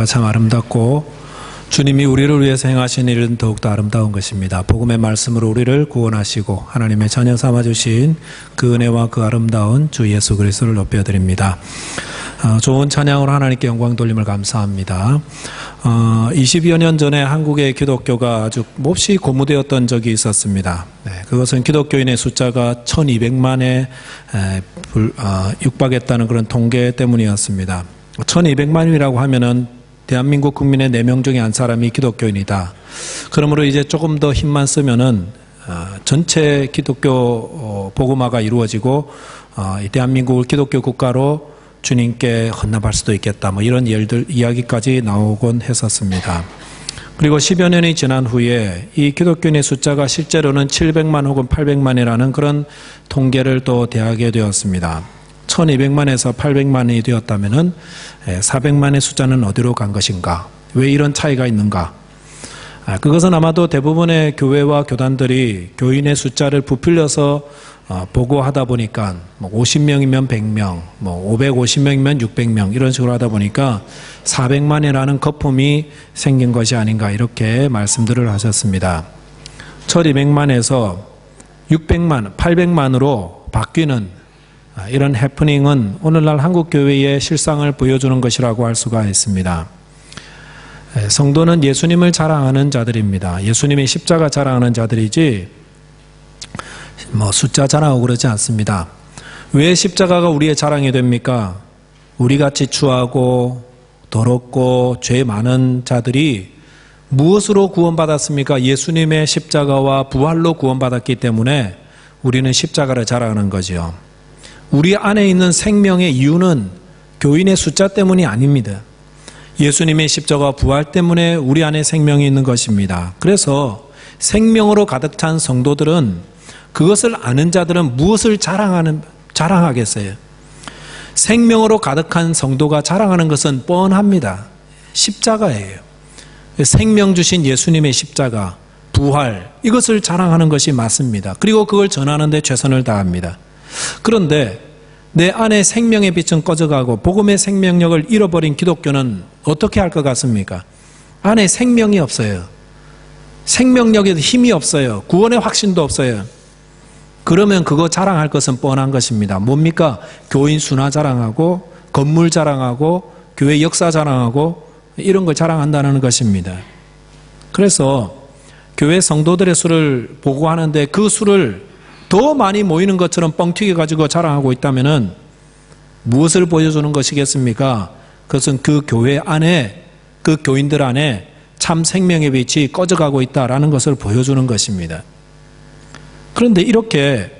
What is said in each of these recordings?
참 아름답고 주님이 우리를 위해서 행하신 일은 더욱더 아름다운 것입니다. 복음의 말씀으로 우리를 구원하시고 하나님의 자녀 삼아주신 그 은혜와 그 아름다운 주 예수 그리스도를 높여드립니다. 좋은 찬양으로 하나님께 영광 돌림을 감사합니다. 20여 년 전에 한국의 기독교가 아주 몹시 고무되었던 적이 있었습니다. 그것은 기독교인의 숫자가 1200만에 육박했다는 그런 통계 때문이었습니다. 1200만이라고 하면은 대한민국 국민의 4명 중에 한 사람이 기독교인이다. 그러므로 이제 조금 더 힘만 쓰면은 전체 기독교 복음화가 이루어지고 이 대한민국을 기독교 국가로 주님께 헌납할 수도 있겠다. 뭐 이런 이야기까지 나오곤 했었습니다. 그리고 10여 년이 지난 후에 이 기독교인의 숫자가 실제로는 700만 혹은 800만이라는 그런 통계를 또 대하게 되었습니다. 1200만에서 800만이 되었다면 400만의 숫자는 어디로 간 것인가? 왜 이런 차이가 있는가? 그것은 아마도 대부분의 교회와 교단들이 교인의 숫자를 부풀려서 보고하다 보니까 50명이면 100명, 550명이면 600명 이런 식으로 하다 보니까 400만이라는 거품이 생긴 것이 아닌가 이렇게 말씀들을 하셨습니다. 1200만에서 600만, 800만으로 바뀌는 이런 해프닝은 오늘날 한국교회의 실상을 보여주는 것이라고 할 수가 있습니다. 성도는 예수님을 자랑하는 자들입니다. 예수님의 십자가 자랑하는 자들이지 숫자 자랑하고 그러지 않습니다. 왜 십자가가 우리의 자랑이 됩니까? 우리같이 추하고 더럽고 죄 많은 자들이 무엇으로 구원받았습니까? 예수님의 십자가와 부활로 구원받았기 때문에 우리는 십자가를 자랑하는 거지요. 우리 안에 있는 생명의 이유는 교인의 숫자 때문이 아닙니다. 예수님의 십자가 부활 때문에 우리 안에 생명이 있는 것입니다. 그래서 생명으로 가득 찬 성도들은 그것을 아는 자들은 무엇을 자랑하겠어요? 생명으로 가득한 성도가 자랑하는 것은 뻔합니다. 십자가예요. 생명 주신 예수님의 십자가, 부활, 이것을 자랑하는 것이 맞습니다. 그리고 그걸 전하는 데 최선을 다합니다. 그런데 내 안에 생명의 빛은 꺼져가고 복음의 생명력을 잃어버린 기독교는 어떻게 할 것 같습니까? 안에 생명이 없어요. 생명력에도 힘이 없어요. 구원의 확신도 없어요. 그러면 그거 자랑할 것은 뻔한 것입니다. 뭡니까? 교인 수나 자랑하고 건물 자랑하고 교회 역사 자랑하고 이런 걸 자랑한다는 것입니다. 그래서 교회 성도들의 수를 보고하는데 그 수를 더 많이 모이는 것처럼 뻥튀기 가지고 자랑하고 있다면 무엇을 보여주는 것이겠습니까? 그것은 그 교회 안에, 그 교인들 안에 참 생명의 빛이 꺼져가고 있다라는 것을 보여주는 것입니다. 그런데 이렇게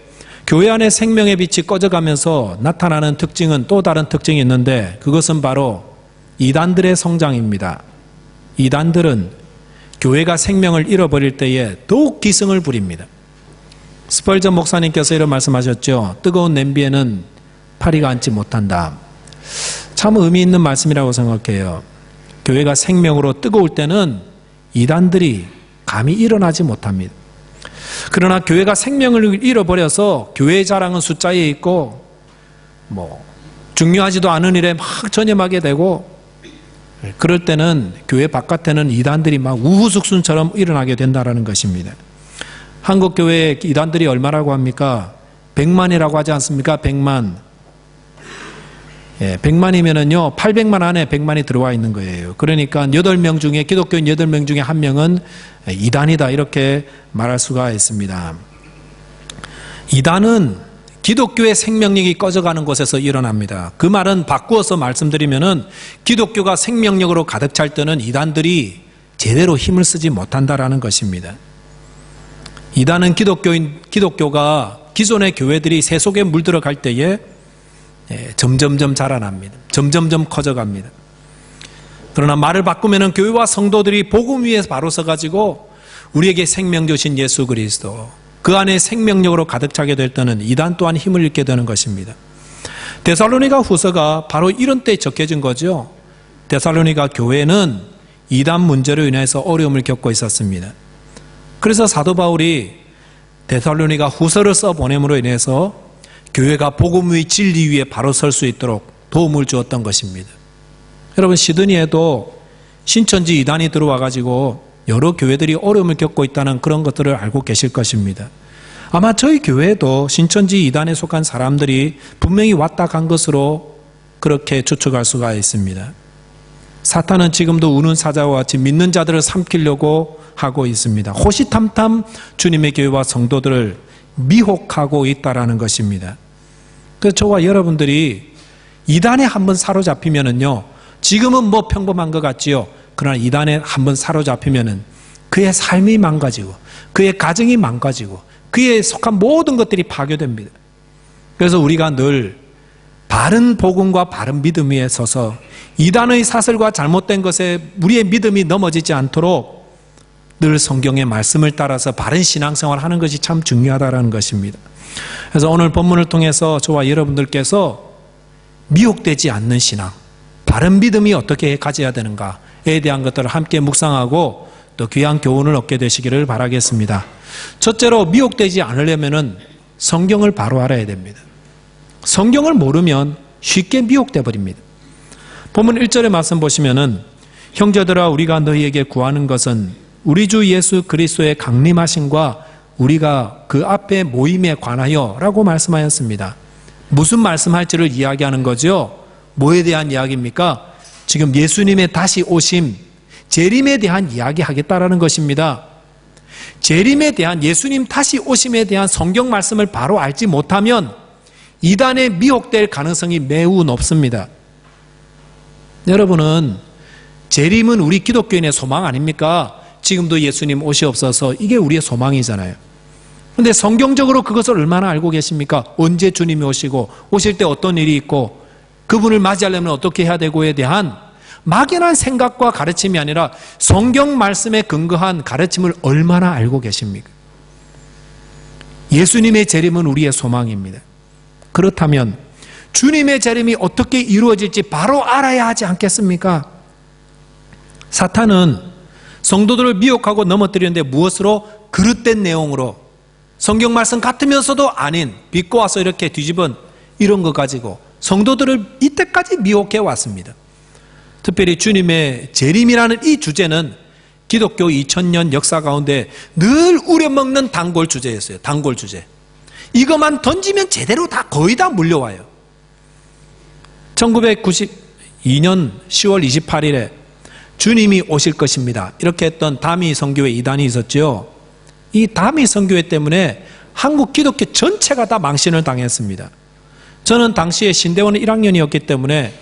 교회 안에 생명의 빛이 꺼져가면서 나타나는 특징은 또 다른 특징이 있는데 그것은 바로 이단들의 성장입니다. 이단들은 교회가 생명을 잃어버릴 때에 더욱 기승을 부립니다. 스펄전 목사님께서 이런 말씀하셨죠. 뜨거운 냄비에는 파리가 앉지 못한다. 참 의미 있는 말씀이라고 생각해요. 교회가 생명으로 뜨거울 때는 이단들이 감히 일어나지 못합니다. 그러나 교회가 생명을 잃어버려서 교회의 자랑은 숫자에 있고 중요하지도 않은 일에 막 전념하게 되고 그럴 때는 교회 바깥에는 이단들이 막 우후죽순처럼 일어나게 된다는 것입니다. 한국 교회의 이단들이 얼마라고 합니까? 100만이라고 하지 않습니까? 100만. 100만이면은요, 800만 안에 100만이 들어와 있는 거예요. 그러니까 8명 중에, 기독교인 8명 중에 1명은 이단이다. 이렇게 말할 수가 있습니다. 이단은 기독교의 생명력이 꺼져가는 곳에서 일어납니다. 그 말은 바꾸어서 말씀드리면은 기독교가 생명력으로 가득 찰 때는 이단들이 제대로 힘을 쓰지 못한다라는 것입니다. 이단은 기독교가 기존의 교회들이 새 속에 물들어갈 때에 점점점 자라납니다. 점점점 커져갑니다. 그러나 말을 바꾸면 교회와 성도들이 복음 위에 바로 서가지고 우리에게 생명 주신 예수 그리스도 그 안에 생명력으로 가득 차게 될 때는 이단 또한 힘을 잃게 되는 것입니다. 데살로니가 후서가 바로 이런 때에 적혀진 거죠. 데살로니가 교회는 이단 문제로 인해서 어려움을 겪고 있었습니다. 그래서 사도 바울이 데살로니가 후서를 써보냄으로 인해서 교회가 복음의 진리 위에 바로 설 수 있도록 도움을 주었던 것입니다. 여러분 시드니에도 신천지 이단이 들어와가지고 여러 교회들이 어려움을 겪고 있다는 그런 것들을 알고 계실 것입니다. 아마 저희 교회에도 신천지 이단에 속한 사람들이 분명히 왔다 간 것으로 그렇게 추측할 수가 있습니다. 사탄은 지금도 우는 사자와 같이 믿는 자들을 삼키려고 하고 있습니다. 호시탐탐 주님의 교회와 성도들을 미혹하고 있다라는 것입니다. 그래서 저와 여러분들이 이단에 한번 사로잡히면은요, 지금은 뭐 평범한 것 같지요. 그러나 이단에 한번 사로잡히면은 그의 삶이 망가지고, 그의 가정이 망가지고, 그에 속한 모든 것들이 파괴됩니다. 그래서 우리가 늘 바른 복음과 바른 믿음 위에 서서 이단의 사슬과 잘못된 것에 우리의 믿음이 넘어지지 않도록 늘 성경의 말씀을 따라서 바른 신앙생활을 하는 것이 참 중요하다는 것입니다. 그래서 오늘 본문을 통해서 저와 여러분들께서 미혹되지 않는 신앙, 바른 믿음이 어떻게 가져야 되는가에 대한 것들을 함께 묵상하고 또 귀한 교훈을 얻게 되시기를 바라겠습니다. 첫째로 미혹되지 않으려면 성경을 바로 알아야 됩니다. 성경을 모르면 쉽게 미혹돼 버립니다. 본문 1절의 말씀 보시면은 형제들아 우리가 너희에게 구하는 것은 우리 주 예수 그리스도의 강림하심과 우리가 그 앞에 모임에 관하여 라고 말씀하였습니다. 무슨 말씀할지를 이야기하는 거죠? 뭐에 대한 이야기입니까? 지금 예수님의 다시 오심, 재림에 대한 이야기 하겠다라는 것입니다. 재림에 대한, 예수님 다시 오심에 대한 성경 말씀을 바로 알지 못하면 이단에 미혹될 가능성이 매우 높습니다. 여러분은 재림은 우리 기독교인의 소망 아닙니까? 지금도 예수님 오시옵소서, 이게 우리의 소망이잖아요. 그런데 성경적으로 그것을 얼마나 알고 계십니까? 언제 주님이 오시고 오실 때 어떤 일이 있고 그분을 맞이하려면 어떻게 해야 되고에 대한 막연한 생각과 가르침이 아니라 성경 말씀에 근거한 가르침을 얼마나 알고 계십니까? 예수님의 재림은 우리의 소망입니다. 그렇다면 주님의 재림이 어떻게 이루어질지 바로 알아야 하지 않겠습니까? 사탄은 성도들을 미혹하고 넘어뜨리는데 무엇으로? 그릇된 내용으로, 성경 말씀 같으면서도 아닌, 빚고 와서 이렇게 뒤집은 이런 거 가지고 성도들을 이때까지 미혹해 왔습니다. 특별히 주님의 재림이라는 이 주제는 기독교 2000년 역사 가운데 늘 우려먹는 단골 주제였어요. 단골 주제. 이것만 던지면 제대로 다 거의 다 물려와요. 1992년 10월 28일에 주님이 오실 것입니다, 이렇게 했던 다미 선교회 이단이 있었죠. 이 다미 선교회 때문에 한국 기독교 전체가 다 망신을 당했습니다. 저는 당시에 신대원 1학년이었기 때문에,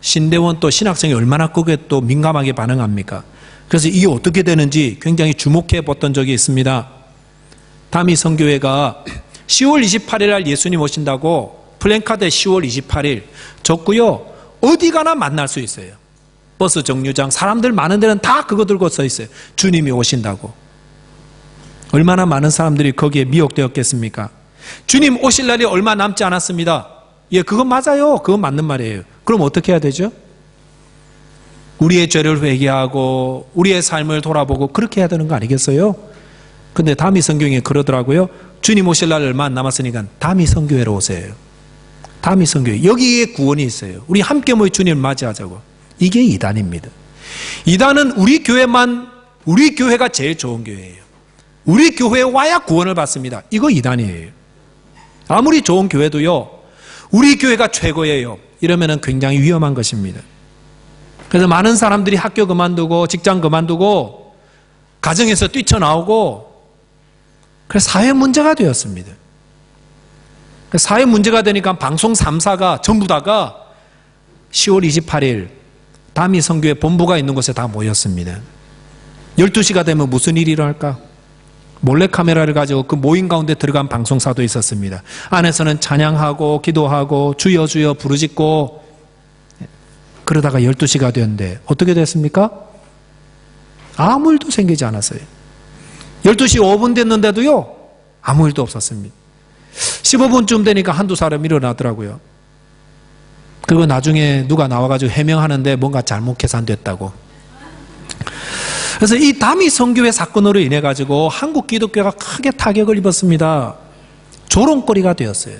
신대원 또 신학생이 얼마나 그게 또 민감하게 반응합니까? 그래서 이게 어떻게 되는지 굉장히 주목해 봤던 적이 있습니다. 다미 선교회가 10월 28일 날 예수님 오신다고 플랜카드에 10월 28일 적고요, 어디 가나 만날 수 있어요. 버스 정류장, 사람들 많은 데는 다 그거 들고 서 있어요. 주님이 오신다고. 얼마나 많은 사람들이 거기에 미혹되었겠습니까? 주님 오실 날이 얼마 남지 않았습니다. 예, 그건 맞아요. 그건 맞는 말이에요. 그럼 어떻게 해야 되죠? 우리의 죄를 회개하고 우리의 삶을 돌아보고 그렇게 해야 되는 거 아니겠어요? 근데 다미 성경에 그러더라고요. 주님 오실 날 얼마 안 남았으니까 다미 선교회로 오세요. 다미 선교회. 여기에 구원이 있어요. 우리 함께 모여 주님을 맞이하자고. 이게 이단입니다. 이단은 우리 교회만, 우리 교회가 제일 좋은 교회예요. 우리 교회에 와야 구원을 받습니다. 이거 이단이에요. 아무리 좋은 교회도요, 우리 교회가 최고예요, 이러면 굉장히 위험한 것입니다. 그래서 많은 사람들이 학교 그만두고 직장 그만두고 가정에서 뛰쳐나오고, 그래서 사회 문제가 되었습니다. 사회 문제가 되니까 방송 3사가 전부 다가 10월 28일 다미 선교회 본부가 있는 곳에 다 모였습니다. 12시가 되면 무슨 일이 일어날까? 몰래카메라를 가지고 그 모임 가운데 들어간 방송사도 있었습니다. 안에서는 찬양하고 기도하고 주여 주여 부르짖고, 그러다가 12시가 되었는데 어떻게 됐습니까? 아무 일도 생기지 않았어요. 12시 5분 됐는데도요, 아무 일도 없었습니다. 15분쯤 되니까 한두 사람이 일어나더라고요. 그리고 나중에 누가 나와가지고 해명하는데 뭔가 잘못 계산됐다고. 그래서 이 다미 선교회 사건으로 인해 가지고 한국 기독교가 크게 타격을 입었습니다. 조롱거리가 되었어요.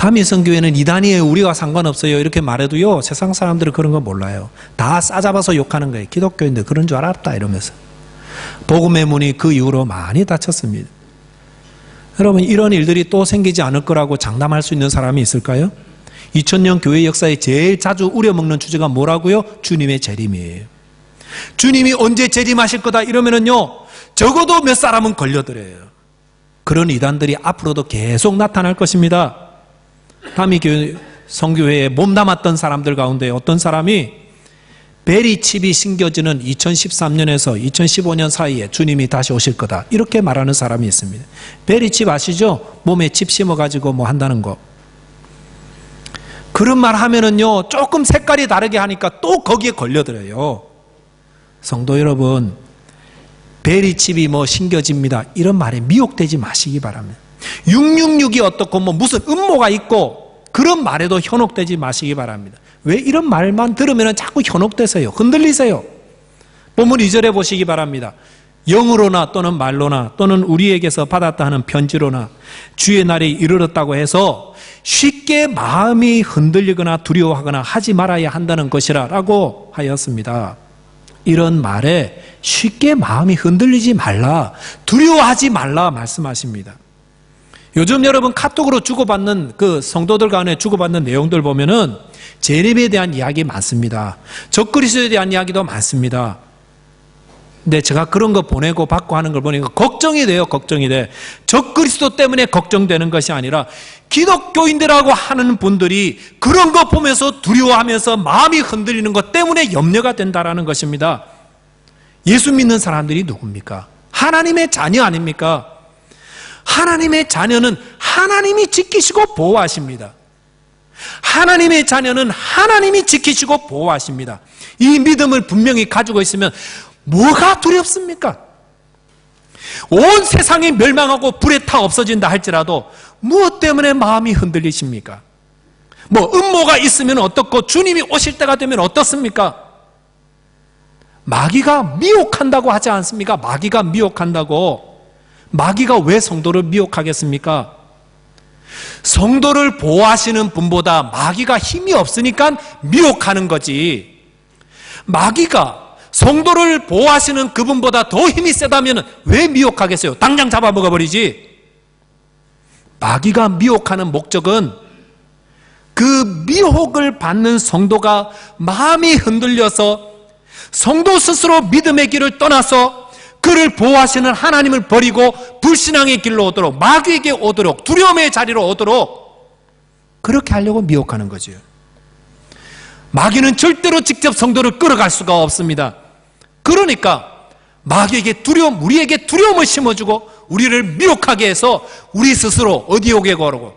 다미성교회는 이단이에요, 우리와 상관없어요 이렇게 말해도요, 세상 사람들은 그런 거 몰라요. 다 싸잡아서 욕하는 거예요. 기독교인들 그런 줄 알았다 이러면서. 복음의 문이 그 이후로 많이 닫혔습니다. 여러분, 이런 일들이 또 생기지 않을 거라고 장담할 수 있는 사람이 있을까요? 2000년 교회 역사에 제일 자주 우려먹는 주제가 뭐라고요? 주님의 재림이에요. 주님이 언제 재림하실 거다 이러면은요, 적어도 몇 사람은 걸려들어요. 그런 이단들이 앞으로도 계속 나타날 것입니다. 다미 성교회에 몸담았던 사람들 가운데 어떤 사람이 베리칩이 심겨지는 2013년에서 2015년 사이에 주님이 다시 오실 거다 이렇게 말하는 사람이 있습니다. 베리칩 아시죠? 몸에 칩 심어가지고 뭐 한다는 거. 그런 말 하면은요, 조금 색깔이 다르게 하니까 또 거기에 걸려들어요. 성도 여러분, 베리칩이 뭐 심겨집니다 이런 말에 미혹되지 마시기 바랍니다. 666이 어떻고 뭐 무슨 음모가 있고 그런 말에도 현혹되지 마시기 바랍니다. 왜 이런 말만 들으면 자꾸 현혹되세요? 흔들리세요? 본문 2절에 보시기 바랍니다. 영으로나 또는 말로나 또는 우리에게서 받았다 하는 편지로나 주의 날이 이르렀다고 해서 쉽게 마음이 흔들리거나 두려워하거나 하지 말아야 한다는 것이라 라고 하였습니다. 이런 말에 쉽게 마음이 흔들리지 말라, 두려워하지 말라 말씀하십니다. 요즘 여러분 카톡으로 주고받는 그 성도들 간에 주고받는 내용들 보면은 재림에 대한 이야기 많습니다. 적그리스도에 대한 이야기도 많습니다. 근데 제가 그런 거 보내고 받고 하는 걸 보니까 걱정이 돼요. 걱정이 돼. 적그리스도 때문에 걱정되는 것이 아니라 기독교인들하고 하는 분들이 그런 거 보면서 두려워하면서 마음이 흔들리는 것 때문에 염려가 된다라는 것입니다. 예수 믿는 사람들이 누굽니까? 하나님의 자녀 아닙니까? 하나님의 자녀는 하나님이 지키시고 보호하십니다. 하나님의 자녀는 하나님이 지키시고 보호하십니다. 이 믿음을 분명히 가지고 있으면 뭐가 두렵습니까? 온 세상이 멸망하고 불에 타 없어진다 할지라도 무엇 때문에 마음이 흔들리십니까? 뭐 음모가 있으면 어떻고 주님이 오실 때가 되면 어떻습니까? 마귀가 미혹한다고 하지 않습니까? 마귀가 미혹한다고. 마귀가 왜 성도를 미혹하겠습니까? 성도를 보호하시는 분보다 마귀가 힘이 없으니까 미혹하는 거지. 마귀가 성도를 보호하시는 그분보다 더 힘이 세다면 왜 미혹하겠어요? 당장 잡아먹어버리지. 마귀가 미혹하는 목적은 그 미혹을 받는 성도가 마음이 흔들려서 성도 스스로 믿음의 길을 떠나서 그를 보호하시는 하나님을 버리고 불신앙의 길로 오도록, 마귀에게 오도록, 두려움의 자리로 오도록 그렇게 하려고 미혹하는 거죠. 마귀는 절대로 직접 성도를 끌어갈 수가 없습니다. 그러니까 마귀에게 두려움, 우리에게 두려움을 심어주고 우리를 미혹하게 해서 우리 스스로 어디 오게 걸고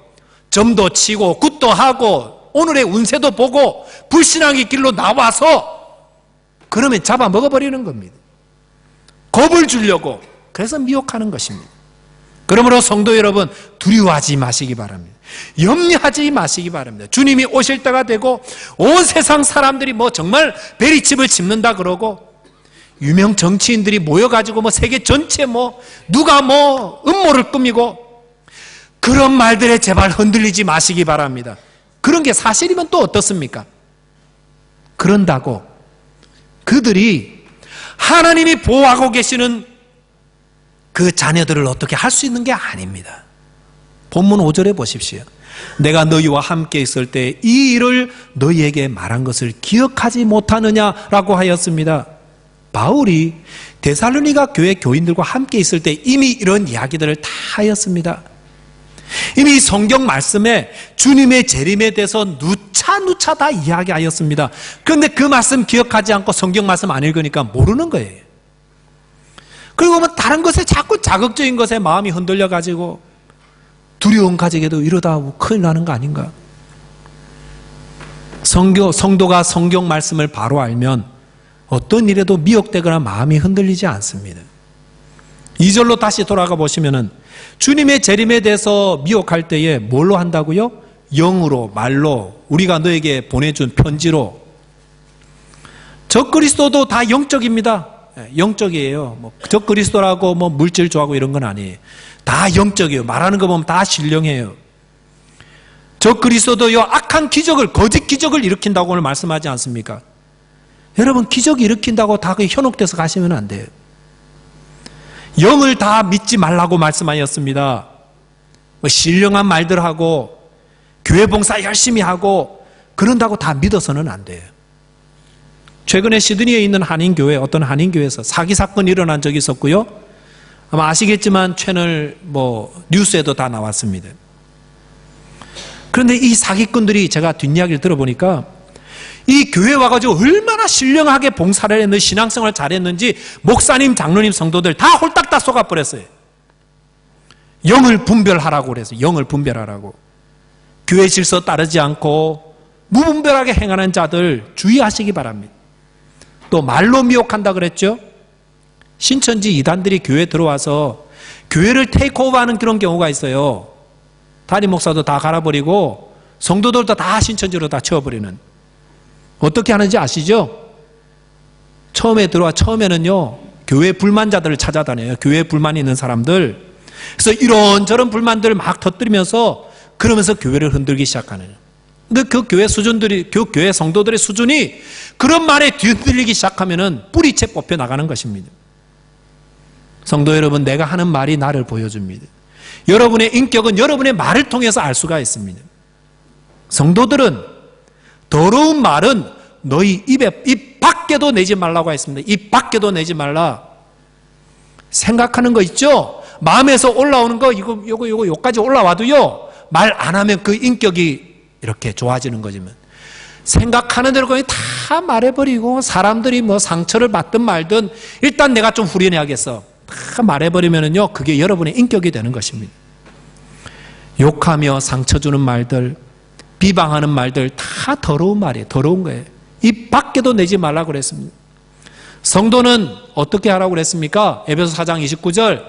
점도 치고 굿도 하고 오늘의 운세도 보고 불신앙의 길로 나와서 그러면 잡아먹어버리는 겁니다. 겁을 주려고. 그래서 미혹하는 것입니다. 그러므로 성도 여러분, 두려워하지 마시기 바랍니다. 염려하지 마시기 바랍니다. 주님이 오실 때가 되고 온 세상 사람들이 뭐 정말 베리칩을 짚는다 그러고 유명 정치인들이 모여가지고 뭐 세계 전체 뭐 누가 뭐 음모를 꾸미고 그런 말들에 제발 흔들리지 마시기 바랍니다. 그런 게 사실이면 또 어떻습니까? 그런다고 그들이 하나님이 보호하고 계시는 그 자녀들을 어떻게 할 수 있는 게 아닙니다. 본문 5절에 보십시오. 내가 너희와 함께 있을 때 이 일을 너희에게 말한 것을 기억하지 못하느냐라고 하였습니다. 바울이 데살로니가 교회 교인들과 함께 있을 때 이미 이런 이야기들을 다 하였습니다. 이미 성경 말씀에 주님의 재림에 대해서 누차 다 이야기하였습니다. 그런데 그 말씀 기억하지 않고 성경 말씀 안 읽으니까 모르는 거예요. 그리고 뭐 다른 것에 자꾸 자극적인 것에 마음이 흔들려가지고 두려움 가지게도 이러다 큰일 나는 거 아닌가? 성도가 성경 말씀을 바로 알면 어떤 일에도 미혹되거나 마음이 흔들리지 않습니다. 2절로 다시 돌아가 보시면은 주님의 재림에 대해서 미혹할 때에 뭘로 한다고요? 영으로, 말로, 우리가 너에게 보내준 편지로. 적그리스도도 다 영적입니다. 영적이에요. 뭐 적그리스도라고 뭐 물질 좋아하고 이런 건 아니에요. 다 영적이에요. 말하는 거 보면 다 신령해요. 저 그리스도요 악한 기적을, 거짓 기적을 일으킨다고 오늘 말씀하지 않습니까? 여러분, 기적 일으킨다고 다 현혹돼서 가시면 안 돼요. 영을 다 믿지 말라고 말씀하였습니다. 신령한 말들 하고 교회 봉사 열심히 하고 그런다고 다 믿어서는 안 돼요. 최근에 시드니에 있는 한인교회, 어떤 한인교회에서 사기 사건이 일어난 적이 있었고요. 아마 아시겠지만 채널 뉴스에도 다 나왔습니다. 그런데 이 사기꾼들이, 제가 뒷이야기를 들어보니까 이 교회 와가지고 얼마나 신령하게 봉사를 했는지, 신앙생활을 잘했는지 목사님, 장로님, 성도들 다 홀딱 다 속아버렸어요. 영을 분별하라고 그래서, 영을 분별하라고. 교회 질서 따르지 않고 무분별하게 행하는 자들 주의하시기 바랍니다. 또 말로 미혹한다 그랬죠? 신천지 이단들이 교회에 들어와서 교회를 테이크오버하는 그런 경우가 있어요. 담임 목사도 다 갈아버리고 성도들도 다 신천지로 다 채워버리는. 어떻게 하는지 아시죠? 처음에는요 교회 불만자들을 찾아다녀요. 교회에 불만이 있는 사람들. 그래서 이런저런 불만들을 막 터뜨리면서 그러면서 교회를 흔들기 시작하는. 근데 그 교회 수준들이, 그 교회 성도들의 수준이 그런 말에 뒤흔들리기 시작하면은 뿌리채 뽑혀 나가는 것입니다. 성도 여러분, 내가 하는 말이 나를 보여줍니다. 여러분의 인격은 여러분의 말을 통해서 알 수가 있습니다. 성도들은 더러운 말은 너희 입 밖에도 내지 말라고 했습니다. 입 밖에도 내지 말라. 생각하는 거 있죠? 마음에서 올라오는 거, 요까지 올라와도요, 말 안 하면 그 인격이 이렇게 좋아지는 거지만, 생각하는 대로 그냥 다 말해버리고, 사람들이 상처를 받든 말든, 일단 내가 좀 후련해야겠어. 다 말해버리면은요, 그게 여러분의 인격이 되는 것입니다. 욕하며 상처 주는 말들, 비방하는 말들, 다 더러운 말이에요. 더러운 거예요. 입 밖에도 내지 말라고 그랬습니다. 성도는 어떻게 하라고 그랬습니까? 에베소 4장 29절,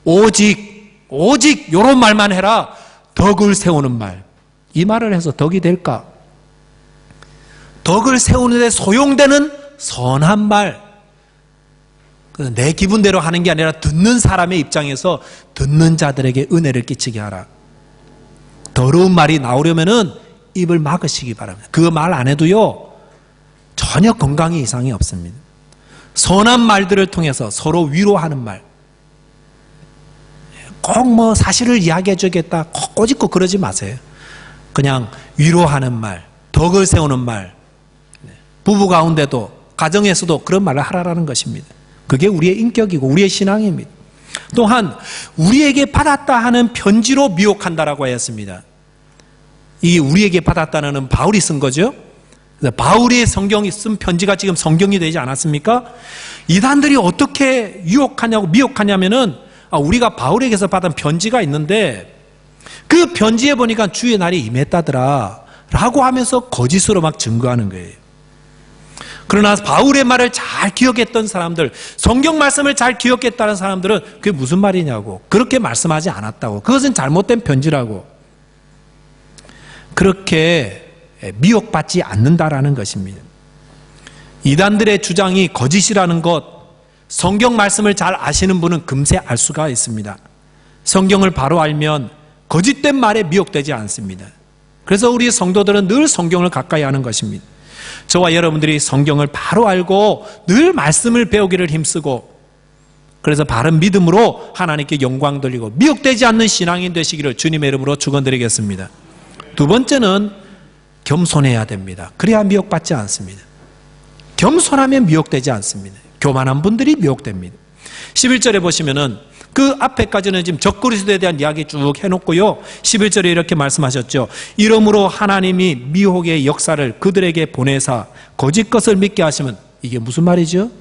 오직 요런 말만 해라. 덕을 세우는 말. 이 말을 해서 덕이 될까? 덕을 세우는 데 소용되는 선한 말. 내 기분대로 하는 게 아니라 듣는 사람의 입장에서 듣는 자들에게 은혜를 끼치게 하라. 더러운 말이 나오려면은 입을 막으시기 바랍니다. 그 말 안 해도요, 전혀 건강에 이상이 없습니다. 선한 말들을 통해서 서로 위로하는 말. 꼭 사실을 이야기해 주겠다 꼬집고 그러지 마세요. 그냥 위로하는 말, 덕을 세우는 말. 부부 가운데도, 가정에서도 그런 말을 하라라는 것입니다. 그게 우리의 인격이고 우리의 신앙입니다. 또한 우리에게 받았다 하는 편지로 미혹한다라고 하였습니다. 이 우리에게 받았다는 바울이 쓴 거죠. 바울이 성경이 쓴 편지가 지금 성경이 되지 않았습니까? 이단들이 어떻게 미혹하냐면은, 우리가 바울에게서 받은 편지가 있는데 그 편지에 보니까 주의 날이 임했다더라 라고 하면서 거짓으로 막 증거하는 거예요. 그러나 바울의 말을 잘 기억했던 사람들, 성경 말씀을 잘 기억했다는 사람들은 그게 무슨 말이냐고, 그렇게 말씀하지 않았다고, 그것은 잘못된 편지라고, 그렇게 미혹받지 않는다라는 것입니다. 이단들의 주장이 거짓이라는 것, 성경 말씀을 잘 아시는 분은 금세 알 수가 있습니다. 성경을 바로 알면 거짓된 말에 미혹되지 않습니다. 그래서 우리 성도들은 늘 성경을 가까이 하는 것입니다. 저와 여러분들이 성경을 바로 알고 늘 말씀을 배우기를 힘쓰고, 그래서 바른 믿음으로 하나님께 영광 돌리고 미혹되지 않는 신앙인 되시기를 주님의 이름으로 축원드리겠습니다. 두 번째는 겸손해야 됩니다. 그래야 미혹받지 않습니다. 겸손하면 미혹되지 않습니다. 교만한 분들이 미혹됩니다. 11절에 보시면은 그 앞에까지는 지금 적그리스도에 대한 이야기 쭉 해놓고요, 11절에 이렇게 말씀하셨죠. 이러므로 하나님이 미혹의 역사를 그들에게 보내사 거짓 것을 믿게 하시면, 이게 무슨 말이죠?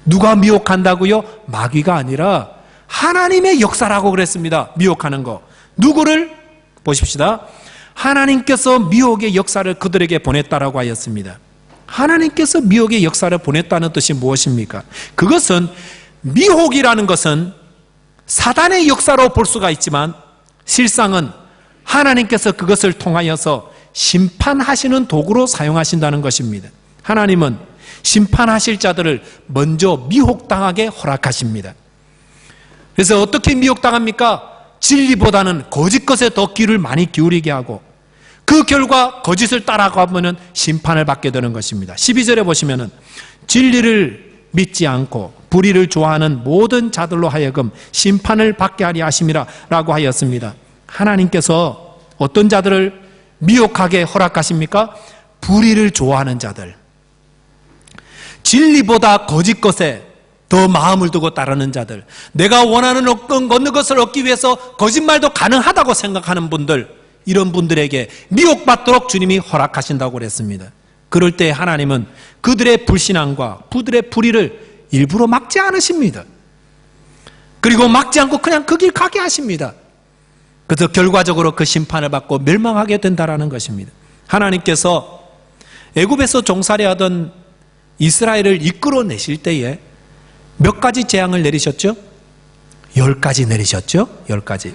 누가 미혹한다고요? 마귀가 아니라 하나님의 역사라고 그랬습니다. 미혹하는 거. 누구를? 보십시다. 하나님께서 미혹의 역사를 그들에게 보냈다라고 하였습니다. 하나님께서 미혹의 역사를 보냈다는 뜻이 무엇입니까? 그것은, 미혹이라는 것은 사단의 역사로 볼 수가 있지만 실상은 하나님께서 그것을 통하여서 심판하시는 도구로 사용하신다는 것입니다. 하나님은 심판하실 자들을 먼저 미혹당하게 허락하십니다. 그래서 어떻게 미혹당합니까? 진리보다는 거짓 것에 더 귀를 많이 기울이게 하고, 그 결과 거짓을 따라가면 심판을 받게 되는 것입니다. 12절에 보시면은 진리를 믿지 않고 불의를 좋아하는 모든 자들로 하여금 심판을 받게 하리 하심이라 라고 하였습니다. 하나님께서 어떤 자들을 미혹하게 허락하십니까? 불의를 좋아하는 자들, 진리보다 거짓 것에 더 마음을 두고 따르는 자들, 내가 원하는 어느 것을 얻기 위해서 거짓말도 가능하다고 생각하는 분들, 이런 분들에게 미혹받도록 주님이 허락하신다고 그랬습니다. 그럴 때 하나님은 그들의 불신앙과 그들의 불의를 일부러 막지 않으십니다. 그리고 막지 않고 그냥 그 길 가게 하십니다. 그래서 결과적으로 그 심판을 받고 멸망하게 된다는 것입니다. 하나님께서 애굽에서 종살이하던 이스라엘을 이끌어내실 때에 몇 가지 재앙을 내리셨죠? 10가지 내리셨죠? 10가지.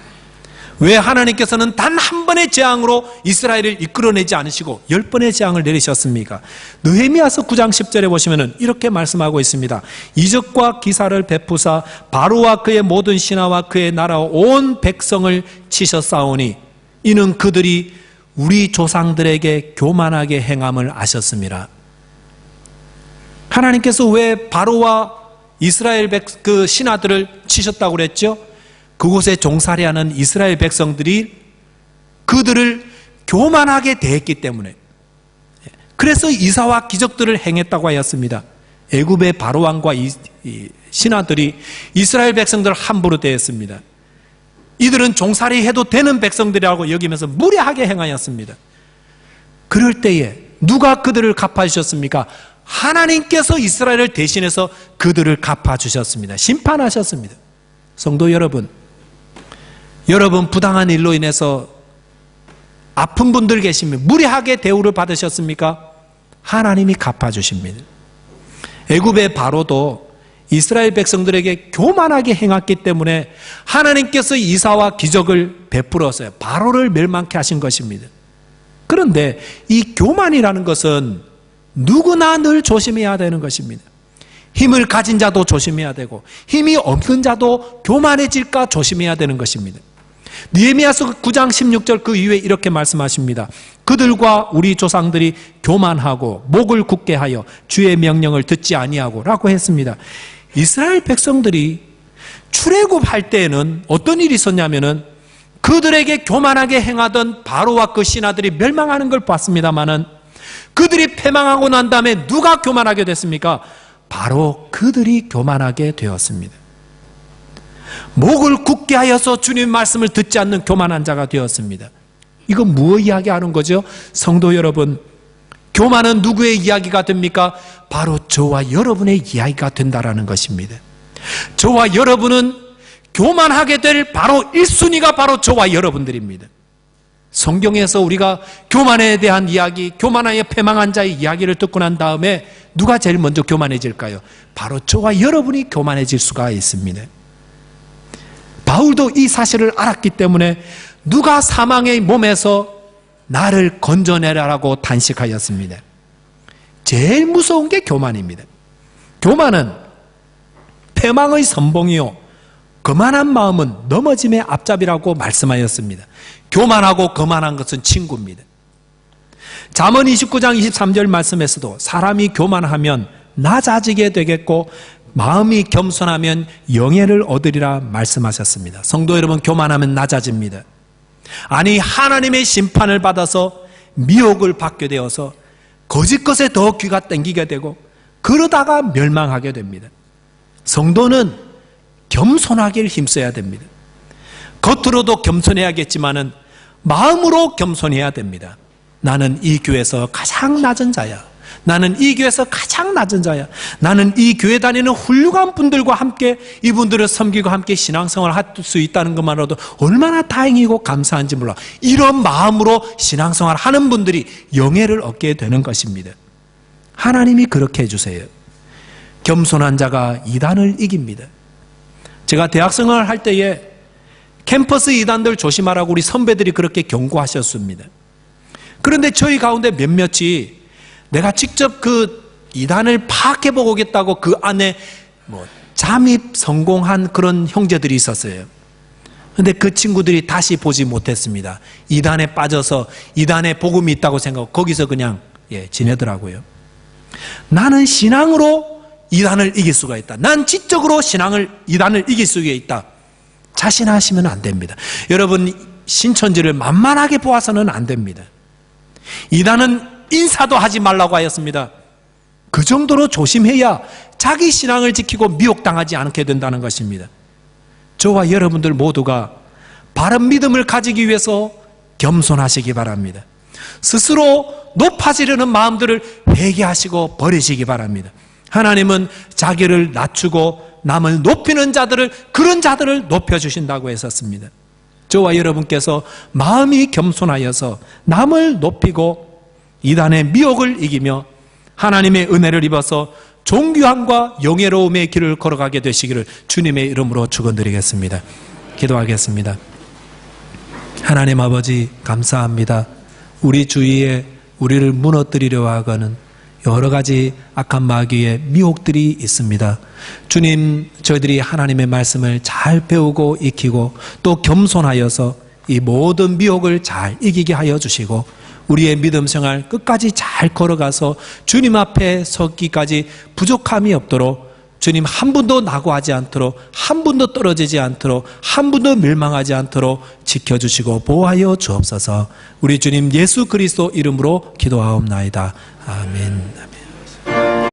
왜 하나님께서는 단 한 번의 재앙으로 이스라엘을 이끌어내지 않으시고 10번의 재앙을 내리셨습니까? 느헤미야서 9장 10절에 보시면 이렇게 말씀하고 있습니다. 이적과 기사를 베푸사 바로와 그의 모든 신하와 그의 나라와 온 백성을 치셨사오니 이는 그들이 우리 조상들에게 교만하게 행함을 아셨습니다. 하나님께서 왜 바로와 이스라엘 그 신하들을 치셨다고 그랬죠? 그곳에 종살이하는 이스라엘 백성들이 그들을 교만하게 대했기 때문에, 그래서 이사와 기적들을 행했다고 하였습니다. 애굽의 바로왕과 이 신하들이 이스라엘 백성들을 함부로 대했습니다. 이들은 종살이 해도 되는 백성들이라고 여기면서 무례하게 행하였습니다. 그럴 때에 누가 그들을 갚아주셨습니까? 하나님께서 이스라엘을 대신해서 그들을 갚아주셨습니다. 심판하셨습니다. 성도 여러분, 여러분 부당한 일로 인해서 아픈 분들 계시면 무례하게 대우를 받으셨습니까? 하나님이 갚아주십니다. 애굽의 바로도 이스라엘 백성들에게 교만하게 행했기 때문에 하나님께서 이사와 기적을 베풀었어요. 바로를 멸망케 하신 것입니다. 그런데 이 교만이라는 것은 누구나 늘 조심해야 되는 것입니다. 힘을 가진 자도 조심해야 되고 힘이 없는 자도 교만해질까 조심해야 되는 것입니다. 느헤미야서 9장 16절 그 이후에 이렇게 말씀하십니다. 그들과 우리 조상들이 교만하고 목을 굳게 하여 주의 명령을 듣지 아니하고 라고 했습니다. 이스라엘 백성들이 출애굽할 때에는 어떤 일이 있었냐면은 그들에게 교만하게 행하던 바로와 그 신하들이 멸망하는 걸 봤습니다마는 그들이 패망하고 난 다음에 누가 교만하게 됐습니까? 바로 그들이 교만하게 되었습니다. 목을 굳게 하여서 주님 말씀을 듣지 않는 교만한 자가 되었습니다. 이건 무엇 이야기하는 거죠? 성도 여러분, 교만은 누구의 이야기가 됩니까? 바로 저와 여러분의 이야기가 된다라는 것입니다. 저와 여러분은 교만하게 될 바로 1순위가 바로 저와 여러분들입니다. 성경에서 우리가 교만에 대한 이야기, 교만하여 패망한 자의 이야기를 듣고 난 다음에 누가 제일 먼저 교만해질까요? 바로 저와 여러분이 교만해질 수가 있습니다. 바울도 이 사실을 알았기 때문에 누가 사망의 몸에서 나를 건져내라라고 단식하였습니다. 제일 무서운 게 교만입니다. 교만은 패망의 선봉이요 거만한 마음은 넘어짐의 앞잡이라고 말씀하였습니다. 교만하고 거만한 것은 친구입니다. 잠언 29장 23절 말씀에서도 사람이 교만하면 낮아지게 되겠고 마음이 겸손하면 영예를 얻으리라 말씀하셨습니다. 성도 여러분, 교만하면 낮아집니다. 아니, 하나님의 심판을 받아서 미혹을 받게 되어서 거짓 것에 더 귀가 땡기게 되고 그러다가 멸망하게 됩니다. 성도는 겸손하기를 힘써야 됩니다. 겉으로도 겸손해야겠지만은 마음으로 겸손해야 됩니다. 나는 이 교회에서 가장 낮은 자야. 나는 이 교회에서 가장 낮은 자야. 나는 이 교회 다니는 훌륭한 분들과 함께 이분들을 섬기고 함께 신앙생활을 할 수 있다는 것만으로도 얼마나 다행이고 감사한지 몰라. 이런 마음으로 신앙생활을 하는 분들이 영예를 얻게 되는 것입니다. 하나님이 그렇게 해주세요. 겸손한 자가 이단을 이깁니다. 제가 대학생활을 할 때에 캠퍼스 이단들 조심하라고 우리 선배들이 그렇게 경고하셨습니다. 그런데 저희 가운데 몇몇이 내가 직접 그 이단을 파악해보고 오겠다고 그 안에 잠입 성공한 그런 형제들이 있었어요. 근데 그 친구들이 다시 보지 못했습니다. 이단에 빠져서 이단에 복음이 있다고 생각하고 거기서 그냥 지내더라고요. 나는 신앙으로 이단을 이길 수가 있다. 난 지적으로 이단을 이길 수가 있다. 자신하시면 안 됩니다. 여러분, 신천지를 만만하게 보아서는 안 됩니다. 이단은 인사도 하지 말라고 하였습니다. 그 정도로 조심해야 자기 신앙을 지키고 미혹당하지 않게 된다는 것입니다. 저와 여러분들 모두가 바른 믿음을 가지기 위해서 겸손하시기 바랍니다. 스스로 높아지려는 마음들을 회개하시고 버리시기 바랍니다. 하나님은 자기를 낮추고 남을 높이는 자들을, 그런 자들을 높여주신다고 했었습니다. 저와 여러분께서 마음이 겸손하여서 남을 높이고 이단의 미혹을 이기며 하나님의 은혜를 입어서 존귀함과 영예로움의 길을 걸어가게 되시기를 주님의 이름으로 축원드리겠습니다. 기도하겠습니다. 하나님 아버지, 감사합니다. 우리 주위에 우리를 무너뜨리려 하거는 여러 가지 악한 마귀의 미혹들이 있습니다. 주님, 저희들이 하나님의 말씀을 잘 배우고 익히고 또 겸손하여서 이 모든 미혹을 잘 이기게 하여 주시고 우리의 믿음 생활 끝까지 잘 걸어가서 주님 앞에 서기까지 부족함이 없도록, 주님 한 분도 낙오하지 않도록, 한 분도 떨어지지 않도록, 한 분도 멸망하지 않도록 지켜주시고 보호하여 주옵소서. 우리 주님 예수 그리스도 이름으로 기도하옵나이다. 아멘.